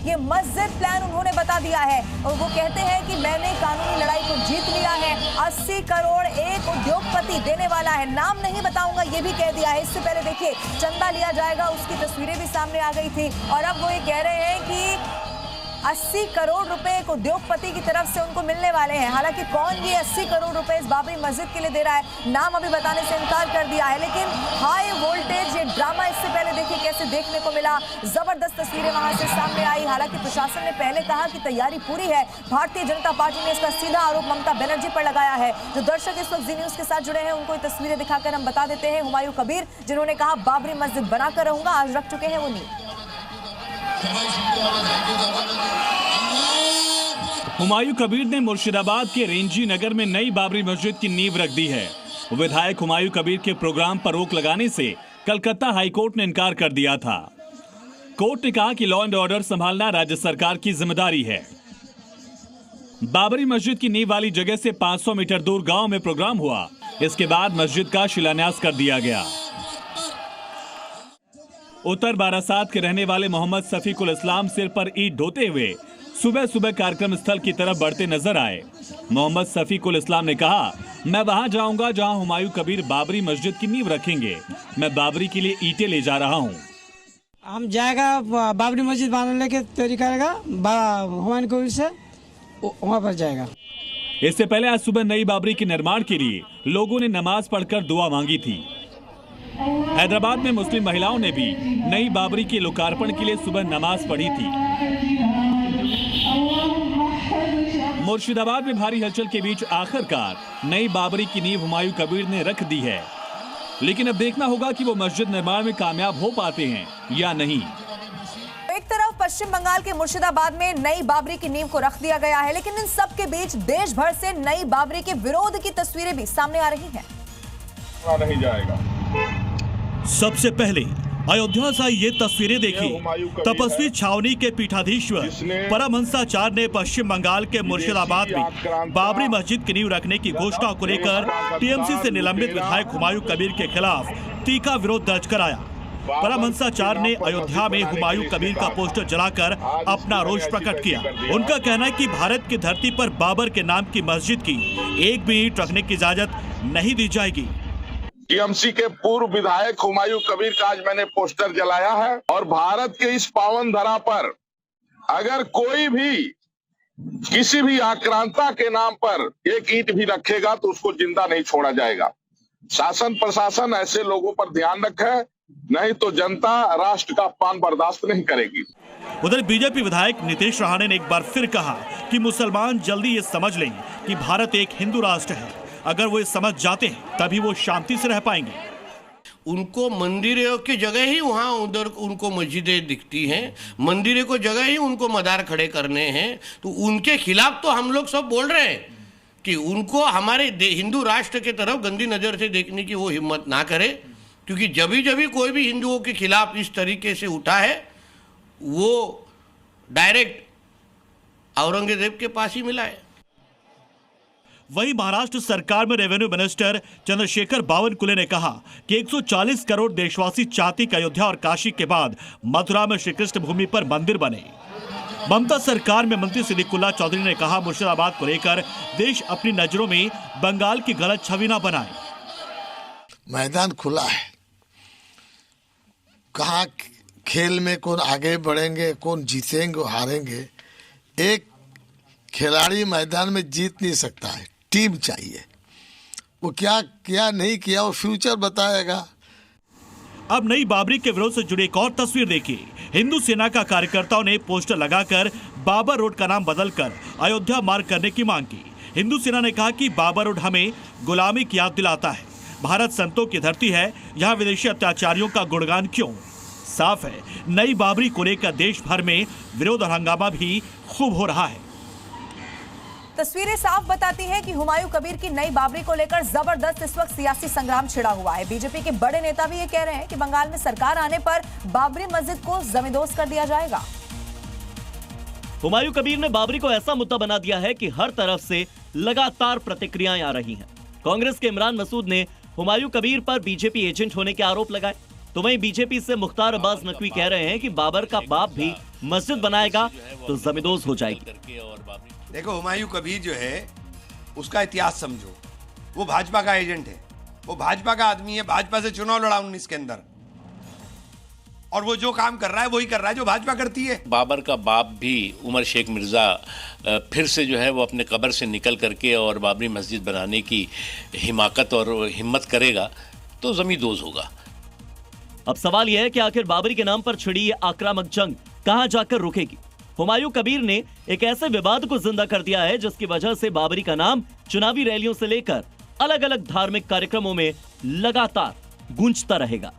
ये मस्जिद प्लान उन्होंने बता दिया है और वो कहते हैं कि मैंने कानूनी लड़ाई को जीत लिया है। 80 करोड़ एक उद्योगपति देने वाला है, नाम नहीं बताऊंगा ये भी कह दिया है। इससे पहले देखिए चंदा लिया जाएगा, उसकी तस्वीरें भी सामने आ गई थी और अब वो ये कह रहे हैं कि 80 करोड़ रुपए एक उद्योगपति की तरफ से उनको मिलने वाले हैं। हालांकि कौन ये 80 करोड़ रुपए इस बाबरी मस्जिद के लिए दे रहा है, नाम अभी बताने से इनकार कर दिया है। लेकिन हाई वोल्टेज ये ड्रामा इससे पहले देखिए कैसे देखने को मिला, जबरदस्त तस्वीरें वहां से सामने आई। हालांकि प्रशासन ने पहले कहा कि तैयारी पूरी है। भारतीय जनता पार्टी ने इसका सीधा आरोप ममता बनर्जी पर लगाया है। जो दर्शक इस वक्त जी न्यूज के साथ जुड़े हैं उनको ये तस्वीरें दिखाकर हम बता देते हैं। हुमायूं कबीर जिन्होंने कहा बाबरी मस्जिद बनाकर रहूंगा, आज रख चुके हैं वो नींव। हुमायूं कबीर ने मुर्शिदाबाद के रेंजी नगर में नई बाबरी मस्जिद की नींव रख दी है। विधायक हुमायूं कबीर के प्रोग्राम पर रोक लगाने से कलकत्ता हाईकोर्ट ने इनकार कर दिया था। कोर्ट ने कहा कि लॉ एंड ऑर्डर संभालना राज्य सरकार की जिम्मेदारी है। बाबरी मस्जिद की नींव वाली जगह से 500 मीटर दूर गांव में प्रोग्राम हुआ। इसके बाद मस्जिद का शिलान्यास कर दिया गया। उत्तर बारासात के रहने वाले मोहम्मद सफीकुल इस्लाम सिर पर ईंट ढोते हुए सुबह सुबह कार्यक्रम स्थल की तरफ बढ़ते नजर आए। मोहम्मद सफीकुल इस्लाम ने कहा, मैं वहां जाऊंगा जहां हुमायूं कबीर बाबरी मस्जिद की नींव रखेंगे। मैं बाबरी के लिए ईंटें ले जा रहा हूं। हम जाएगा बाबरी मस्जिद बनाने के तैयारी करेगा हुमायूं कबीर से, वहां पर जाएगा। इससे पहले आज सुबह नई बाबरी के निर्माण के लिए लोगों ने नमाज पढ़कर दुआ मांगी थी। हैदराबाद में मुस्लिम महिलाओं ने भी नई बाबरी के लोकार्पण के लिए सुबह नमाज पढ़ी थी। मुर्शिदाबाद में भारी हलचल के बीच आखिरकार नई बाबरी की नींव हुमायूं कबीर ने रख दी है। लेकिन अब देखना होगा कि वो मस्जिद निर्माण में कामयाब हो पाते हैं या नहीं। एक तरफ पश्चिम बंगाल के मुर्शिदाबाद में नई बाबरी की नींव को रख दिया गया है, लेकिन इन सब के बीच देश भर से नई बाबरी के विरोध की तस्वीरें भी सामने आ रही हैं। नहीं जाएगा। सबसे पहले अयोध्या से ये तस्वीरें देखी। तपस्वी छावनी के पीठाधीश्वर परमहंसाचार्य ने पश्चिम बंगाल के मुर्शिदाबाद में बाबरी मस्जिद की नींव रखने की घोषणा को लेकर टीएमसी से निलंबित विधायक हुमायूं कबीर के खिलाफ तीखा विरोध दर्ज कराया। परमहंसाचार्य ने अयोध्या में हुमायूं कबीर का पोस्टर जलाकर अपना रोष प्रकट किया। उनका कहना है कि भारत की धरती पर बाबर के नाम की मस्जिद की एक भी ईंट रखने की इजाजत नहीं दी जाएगी। टीएमसी के पूर्व विधायक हुमायूं कबीर का आज मैंने पोस्टर जलाया है और भारत के इस पावन धरा पर अगर कोई भी किसी भी आक्रांता के नाम पर एक ईंट भी रखेगा तो उसको जिंदा नहीं छोड़ा जाएगा। शासन प्रशासन ऐसे लोगों पर ध्यान रखे, नहीं तो जनता राष्ट्र का अपमान बर्दाश्त नहीं करेगी। उधर बीजेपी विधायक नीतीश राणे ने एक बार फिर कहा कि मुसलमान जल्दी ये समझ लें कि भारत एक हिंदू राष्ट्र है। अगर वो ये समझ जाते हैं तभी वो शांति से रह पाएंगे। उनको मंदिरों की जगह ही वहाँ उधर उनको मस्जिदें दिखती हैं, मंदिरों को जगह ही उनको मदार खड़े करने हैं। तो उनके खिलाफ तो हम लोग सब बोल रहे हैं कि उनको हमारे हिंदू राष्ट्र के तरफ गंदी नज़र से देखने की वो हिम्मत ना करे, क्योंकि जब कोई भी हिंदुओं के खिलाफ इस तरीके से उठा है वो डायरेक्ट औरंगजेब के पास ही मिला है। वहीं महाराष्ट्र सरकार में रेवेन्यू मिनिस्टर चंद्रशेखर बावनकुले ने कहा कि 140 करोड़ देशवासी चाहती कि अयोध्या और काशी के बाद मथुरा में श्री कृष्ण भूमि पर मंदिर बने। ममता सरकार में मंत्री सिद्दीकुल्ला चौधरी ने कहा, मुर्शिदाबाद को लेकर देश अपनी नजरों में बंगाल की गलत छवि न बनाए। मैदान खुला है, कहाँ खेल में कौन आगे बढ़ेंगे, कौन जीतेंगे हारेंगे, एक खिलाड़ी मैदान में जीत नहीं सकता है, टीम चाहिए। वो क्या किया नहीं किया वो फ्यूचर बताएगा। अब नई बाबरी के विरोध से जुड़ी एक और तस्वीर देखिए। हिंदू सेना का कार्यकर्ताओं ने पोस्टर लगाकर बाबर रोड का नाम बदलकर अयोध्या मार्ग करने की मांग की। हिंदू सेना ने कहा कि बाबर रोड हमें गुलामी की याद दिलाता है। भारत संतों की धरती है, यहाँ विदेशी अत्याचारियों का गुणगान क्यों? साफ है, नई बाबरी को लेकर देश भर में विरोध और हंगामा भी खूब हो रहा है। तस्वीरें साफ बताती हैं कि हुमायूं कबीर की नई बाबरी को लेकर जबरदस्त इस वक्त सियासी संग्राम छिड़ा हुआ है। बीजेपी के बड़े नेता भी ये कह रहे हैं कि बंगाल में सरकार आने पर बाबरी मस्जिद को जमींदोज कर दिया जाएगा। हुमायूं कबीर ने बाबरी को ऐसा मुद्दा बना दिया है कि हर तरफ से लगातार प्रतिक्रियाएं आ रही हैं। कांग्रेस के इमरान मसूद ने हुमायूं कबीर पर बीजेपी एजेंट होने के आरोप लगाए। तो वहीं बीजेपी से मुख्तार अब्बास नकवी कह रहे हैं कि बाबर का बाप भी मस्जिद बनाएगा तो जमींदोज हो जाएगी। देखो, हुमायूं कबीर जो है उसका इतिहास समझो, वो भाजपा का एजेंट है, वो भाजपा का आदमी है, भाजपा से चुनाव लड़ा 19 के अंदर, और वो जो काम कर रहा है वही कर रहा है जो भाजपा करती है। बाबर का बाप भी उमर शेख मिर्जा फिर से जो है वो अपने कब्र से निकल करके और बाबरी मस्जिद बनाने की हिमाकत और हिम्मत करेगा तो जमींदोज होगा। अब सवाल यह है कि आखिर बाबरी के नाम पर छिड़ी ये आक्रामक जंग कहां जाकर रुकेगी। हुमायूं कबीर ने एक ऐसे विवाद को जिंदा कर दिया है जिसकी वजह से बाबरी का नाम चुनावी रैलियों से लेकर अलग अलग धार्मिक कार्यक्रमों में लगातार गूंजता रहेगा।